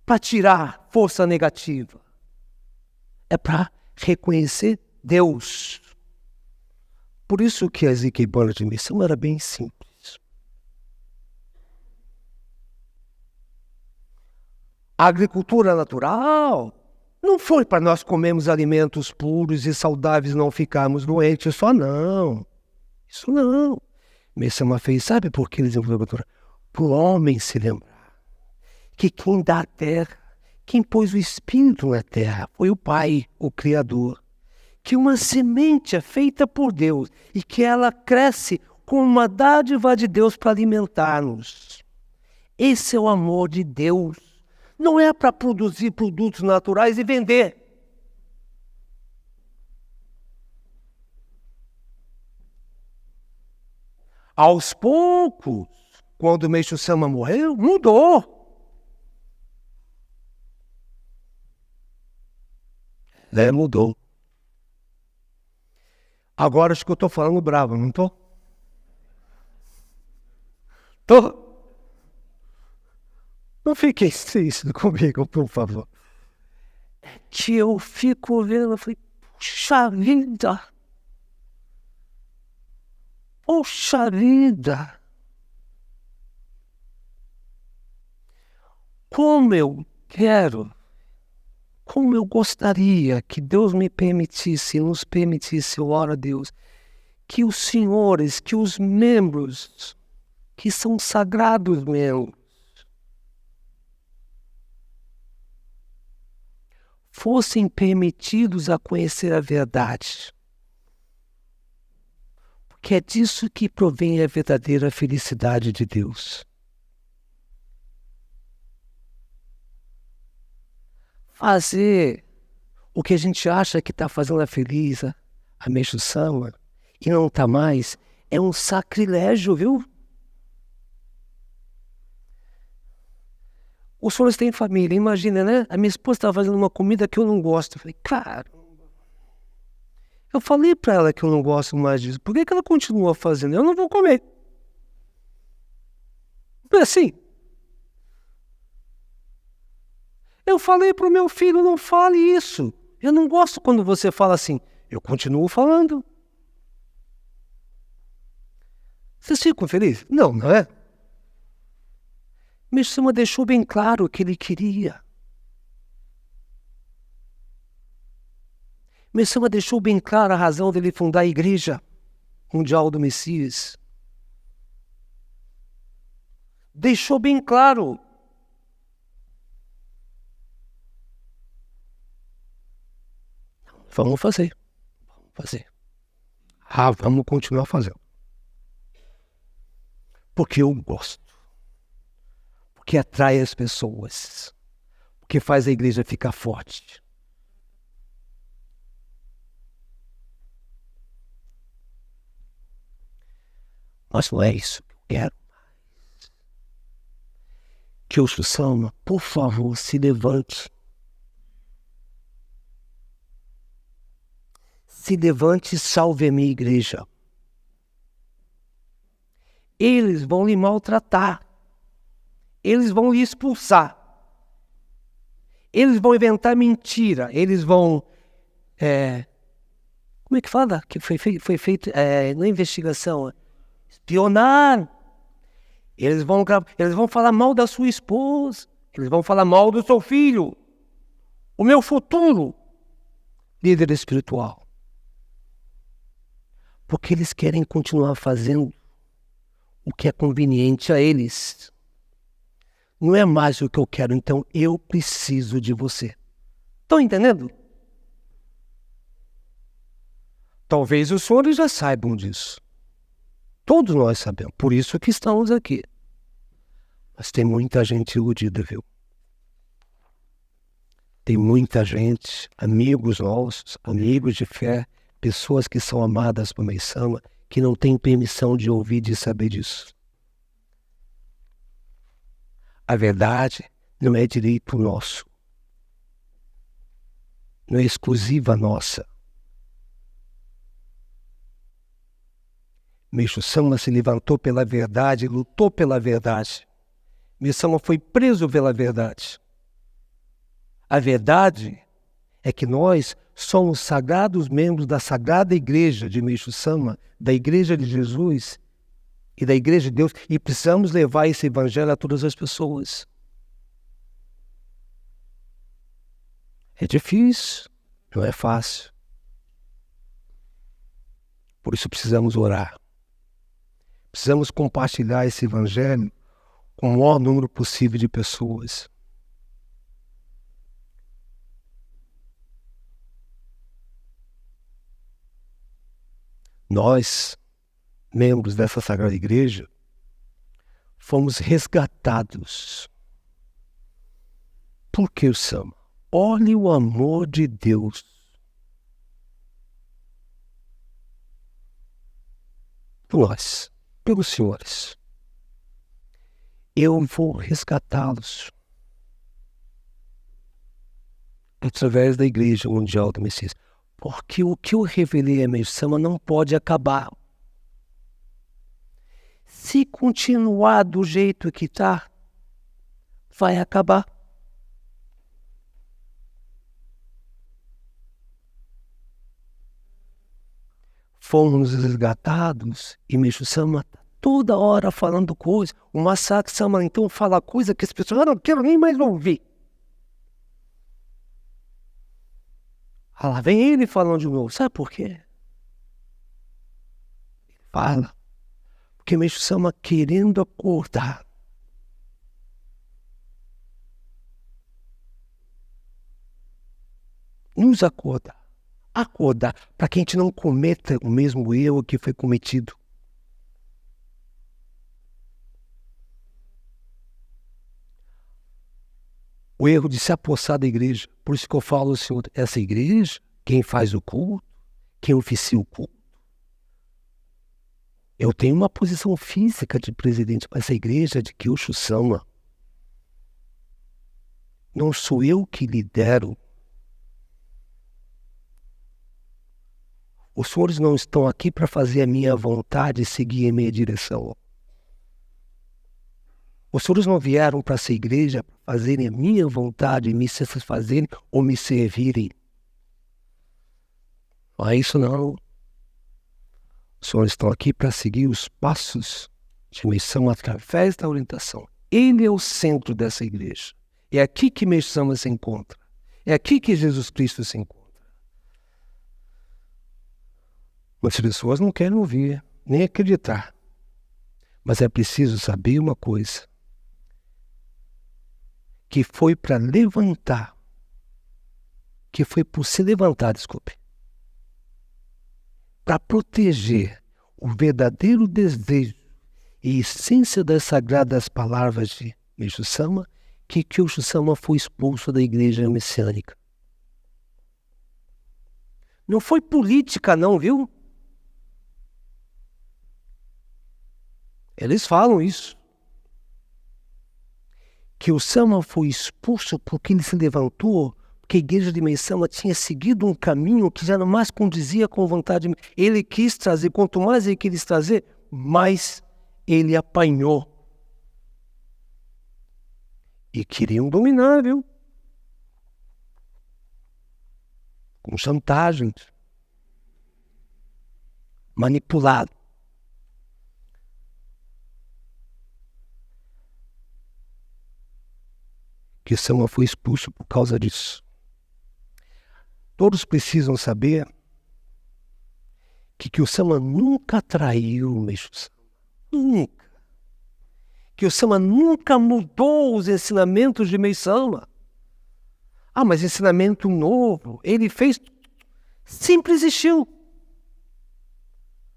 Para tirar força negativa. É para reconhecer Deus. Por isso que as ikebanas de Meisama era bem simples. A agricultura natural não foi para nós comermos alimentos puros e saudáveis e não ficarmos doentes só, não. Isso não. Meisama fez, sabe por que eles desenvolveram a agricultura? Para o homem se lembrar que quem dá a terra, quem pôs o espírito na terra, foi o Pai, o Criador. Que uma semente é feita por Deus e que ela cresce com uma dádiva de Deus para alimentar-nos. Esse é o amor de Deus. Não é para produzir produtos naturais e vender. Aos poucos, quando Meishu-sama morreu, mudou. Mudou. Agora acho que eu estou falando bravo, não estou? Estou? Não fiquem tristes comigo, por favor. É que eu fico vendo, eu falei, puxa vida! Poxa vida! Como eu quero, como eu gostaria que Deus me permitisse, nos permitisse, ora a Deus, que os senhores, que os membros, que são sagrados membros, fossem permitidos a conhecer a verdade. Porque é disso que provém a verdadeira felicidade de Deus. Fazer o que a gente acha que está fazendo a feliz, a Meixo Sama, e não está mais, é um sacrilégio, viu? Os senhores têm família, imagina, né? A minha esposa estava fazendo uma comida que eu não gosto. Eu falei, cara, eu falei para ela que eu não gosto mais disso. Por que ela continua fazendo? Eu não vou comer. Não é assim? Eu falei para o meu filho, não fale isso. Eu não gosto quando você fala assim. Eu continuo falando. Vocês ficam felizes? Não, não é? Meixo Sama deixou bem claro o que ele queria. Meixo Sama deixou bem clara a razão dele fundar a Igreja Mundial do Messias. Deixou bem claro. Vamos fazer. Vamos continuar fazendo. Porque eu gosto. Porque atrai as pessoas. Porque faz a igreja ficar forte. Mas não é isso que eu quero mais. Que o Sama, por favor, se levante. Se levante e salve a minha igreja. Eles vão lhe maltratar. Eles vão lhe expulsar. Eles vão inventar mentira. Eles vão... como é que fala? Que foi feito não é investigação, espionar. Eles vão falar mal da sua esposa. Eles vão falar mal do seu filho. O meu futuro líder espiritual. Porque eles querem continuar fazendo o que é conveniente a eles. Não é mais o que eu quero, então eu preciso de você. Estão entendendo? Talvez os senhores já saibam disso. Todos nós sabemos, por isso que estamos aqui. Mas tem muita gente iludida, viu? Tem muita gente, amigos nossos, amigos de fé, pessoas que são amadas por Meixo Sama, que não têm permissão de ouvir, de saber disso. A verdade não é direito nosso. Não é exclusiva nossa. Meixo Sama se levantou pela verdade, lutou pela verdade. Meixo Sama foi preso pela verdade. A verdade é que nós somos sagrados membros da Sagrada Igreja de Meixo Sama, da Igreja de Jesus e da Igreja de Deus, e precisamos levar esse evangelho a todas as pessoas. É difícil, não é fácil. Por isso precisamos orar. Precisamos compartilhar esse evangelho com o maior número possível de pessoas. Nós, membros dessa Sagrada Igreja, fomos resgatados. Por que o Sama? Olhe o amor de Deus. Por nós, pelos senhores. Eu vou resgatá-los através da Igreja Mundial do Messias. Porque o que eu revelei a Meixo Sama não pode acabar. Se continuar do jeito que está, vai acabar. Fomos resgatados e Meixo Sama está toda hora falando coisa. O Masaaki Sama então fala coisa que as pessoas não querem nem mais ouvir. Ah, lá vem ele falando de novo. Sabe por quê? Ele fala. Porque Meixo Sama querendo acordar. nos acordar. Acordar para que a gente não cometa o mesmo erro que foi cometido. O erro de se apossar da igreja. Por isso que eu falo, Senhor, essa igreja, quem faz o culto, quem oficia o culto. Eu tenho uma posição física de presidente, mas a igreja é de Kyosho Sama. Não sou eu que lidero. Os senhores não estão aqui para fazer a minha vontade e seguir a minha direção. Os senhores não vieram para essa igreja para fazerem a minha vontade, me satisfazerem ou me servirem. Não é isso não. Os senhores estão aqui para seguir os passos de missão através da orientação. Ele é o centro dessa igreja. É aqui que Meisama se encontra. É aqui que Jesus Cristo se encontra. Muitas pessoas não querem ouvir, nem acreditar. Mas é preciso saber uma coisa. Que foi para levantar. Que foi por se levantar, desculpe. Para proteger o verdadeiro desejo e essência das sagradas palavras de Meishu Sama, que Kyosho Sama foi expulso da igreja messiânica. Não foi política não, viu? Eles falam isso. Kyosho Sama foi expulso porque ele se levantou, porque a igreja de Meisama tinha seguido um caminho que já não mais condizia com a vontade. Ele quis trazer, quanto mais ele quis trazer, mais ele apanhou. E queriam dominar, viu? Com chantagem. Manipulado. Kyosho Sama foi expulso por causa disso. Todos precisam saber que Kyosho Sama nunca traiu o Meishu Sama. Nunca. Kyosho Sama nunca mudou os ensinamentos de Meisama. Ah, mas ensinamento novo, ele fez, sempre existiu.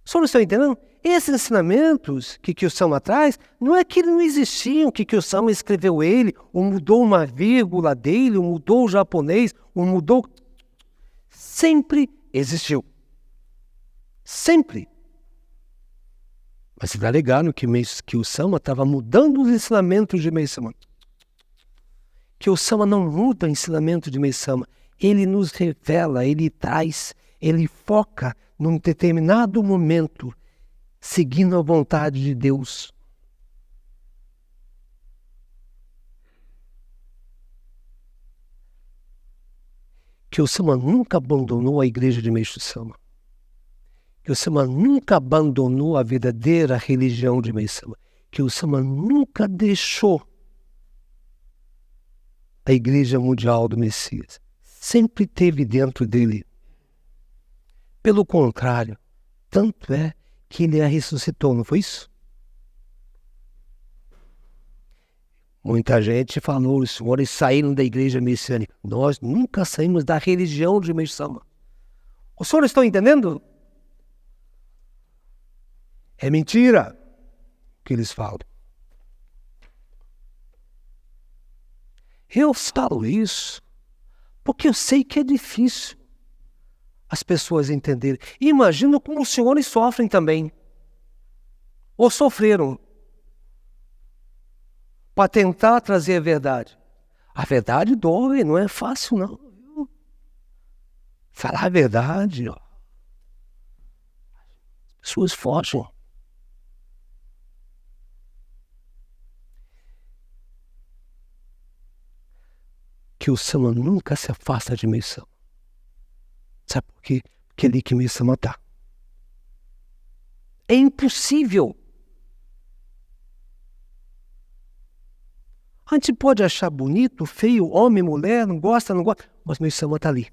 Só não estão entendendo? Esses ensinamentos que Kyosho Sama traz, não é que eles não existiam, que Kyosho Sama escreveu ele, ou mudou uma vírgula dele, ou mudou o japonês, ou mudou... Sempre existiu. Sempre. Mas está legal que Kyosho Sama estava mudando os ensinamentos de Meisama. Kyosho Sama não muda o ensinamento de Meisama. Ele nos revela, ele traz, ele foca num determinado momento, seguindo a vontade de Deus. Kyosho Sama nunca abandonou a igreja de Meishu Sama. Kyosho Sama nunca abandonou a verdadeira religião de Meisama. Kyosho Sama nunca deixou a igreja mundial do Messias. Sempre teve dentro dele. Pelo contrário, tanto é que ele a ressuscitou, não foi isso? Muita gente falou, os senhores saíram da igreja messiânica. Nós nunca saímos da religião de Meishu Sama. Os senhores estão entendendo? É mentira o que eles falam. Eu falo isso porque eu sei que é difícil as pessoas entenderem. Imagino como os senhores sofrem também. Ou sofreram. Para tentar trazer a verdade. A verdade dói, não é fácil não. Falar a verdade, ó. As pessoas fogem. Kyosho Sama nunca se afasta de Meisama. Sabe por quê? Porque é ali que Meisama está. É impossível. A gente pode achar bonito, feio, homem, mulher, não gosta, mas Meisama está ali.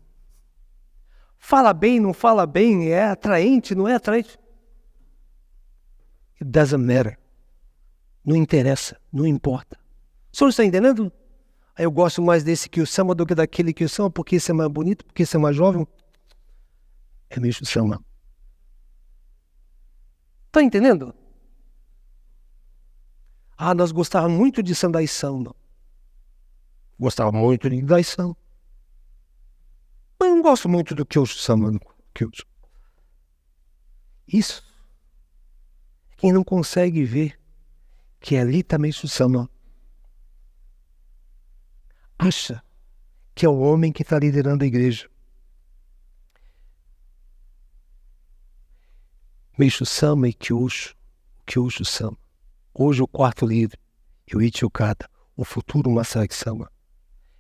Fala bem, não fala bem, é atraente, não é atraente. It doesn't matter. Não interessa, não importa. O senhor está entendendo? Eu gosto mais desse Kyo Sama do que daquele Kyo Sama, porque esse é mais bonito, porque esse é mais jovem. É Meishu Sama. Tá entendendo? Nós gostávamos muito de Sandai Sama. Gostava muito de Dai Sama. Mas não gosto muito do Kyosho Sama. Isso. Quem não consegue ver que ali tá Meishu Sama acha que é o homem que está liderando a igreja. Meishu Sama e Kyosho Sama. Hoje o quarto líder, Yuichi Okada, o futuro Masaaki Sama.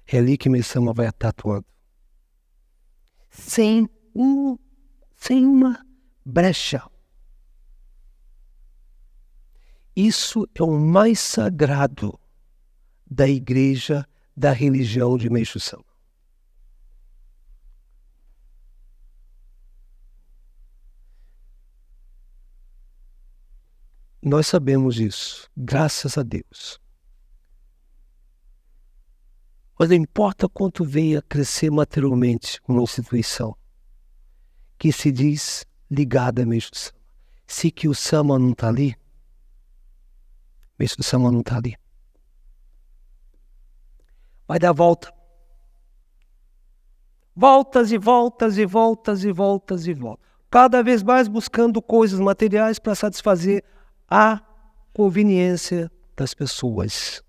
É ali que Meishu Sama vai estar atuando. Sem uma brecha. Isso é o mais sagrado da igreja, da religião de Meishu Sama. Nós sabemos isso, graças a Deus. Mas não importa quanto venha a crescer materialmente uma instituição que se diz ligada a Meishu Sama. Se Kyo Sama não está ali, Meishu Sama não está ali. Vai dar volta. Voltas e voltas e voltas e voltas e voltas. Cada vez mais buscando coisas materiais para satisfazer a conveniência das pessoas.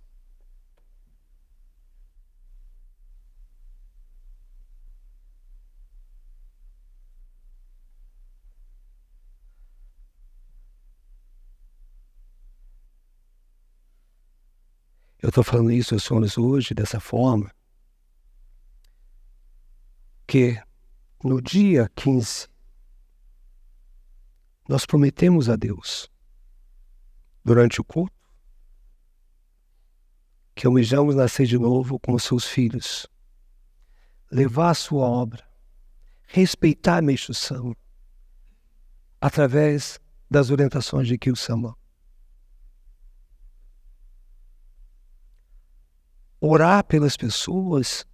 Eu estou falando isso aos senhores hoje dessa forma, que no dia 15, nós prometemos a Deus, durante o culto, que almejamos nascer de novo como seus filhos, levar a sua obra, respeitar Meishu Sama, através das orientações de Kyo Sama. Orar pelas pessoas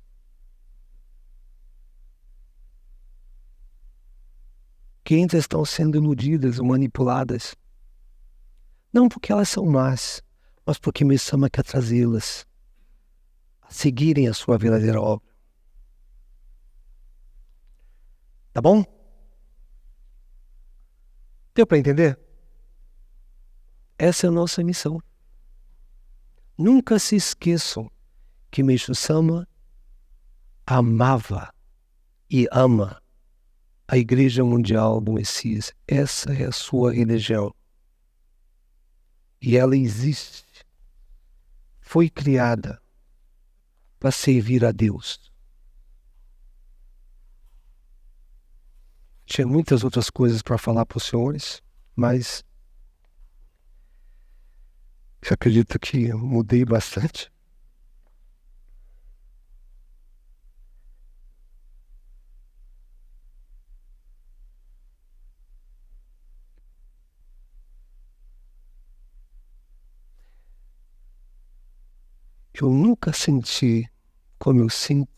que ainda estão sendo iludidas ou manipuladas. Não porque elas são más, mas porque Meishu Sama quer trazê-las a seguirem a sua verdadeira obra. Tá bom? Deu para entender? Essa é a nossa missão. Nunca se esqueçam que Meishu Sama amava e ama a Igreja Mundial do Messias. Essa é a sua religião. E ela existe. Foi criada para servir a Deus. Tinha muitas outras coisas para falar para os senhores, mas eu acredito que eu mudei bastante. Eu nunca senti como eu sinto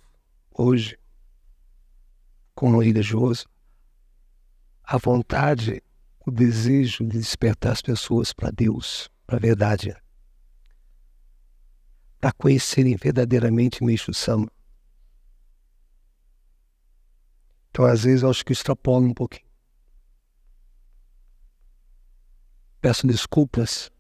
hoje, como religioso, a vontade, o desejo de despertar as pessoas para Deus, para a verdade, para conhecerem verdadeiramente Meishu Sama. Então, às vezes, eu acho que eu extrapolo um pouquinho. Peço desculpas.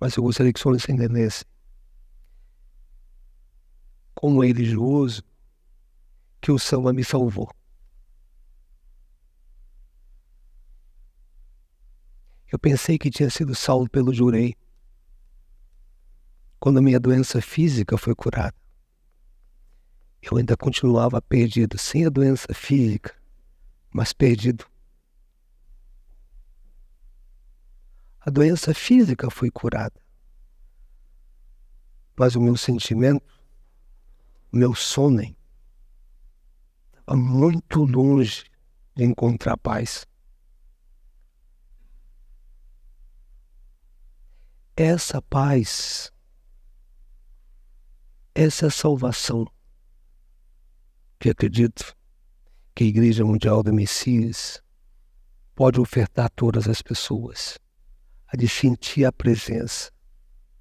Mas eu gostaria que o senhor entendesse, como religioso, que o Sama me salvou. Eu pensei que tinha sido salvo pelo Jurei, quando a minha doença física foi curada. Eu ainda continuava perdido, sem a doença física, mas perdido. A doença física foi curada, mas o meu sentimento, o meu sono, estava muito longe de encontrar paz. essa paz, essa é a salvação que acredito que a Igreja Mundial do Messias pode ofertar a todas as pessoas, a de sentir a presença,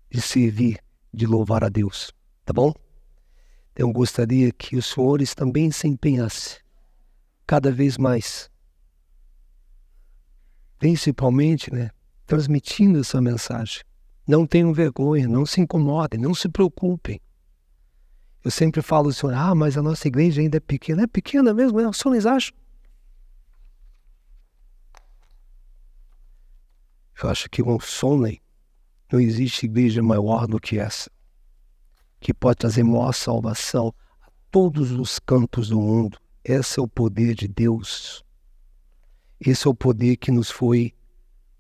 de servir, de louvar a Deus, tá bom? Eu gostaria que os senhores também se empenhassem cada vez mais, principalmente, transmitindo essa mensagem. Não tenham vergonha, não se incomodem, não se preocupem. Eu sempre falo, senhor, mas a nossa igreja ainda é pequena. É pequena mesmo, os senhores acham? Eu acho que um sonho, não existe igreja maior do que essa, que pode trazer maior salvação a todos os cantos do mundo. Esse é o poder de Deus. Esse é o poder que nos foi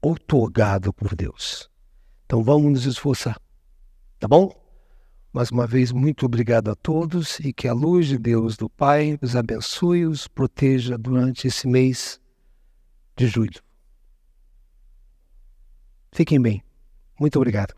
outorgado por Deus. Então vamos nos esforçar, tá bom? Mais uma vez, muito obrigado a todos e que a luz de Deus, do Pai, os abençoe e os proteja durante esse mês de julho. Fiquem bem. Muito obrigado.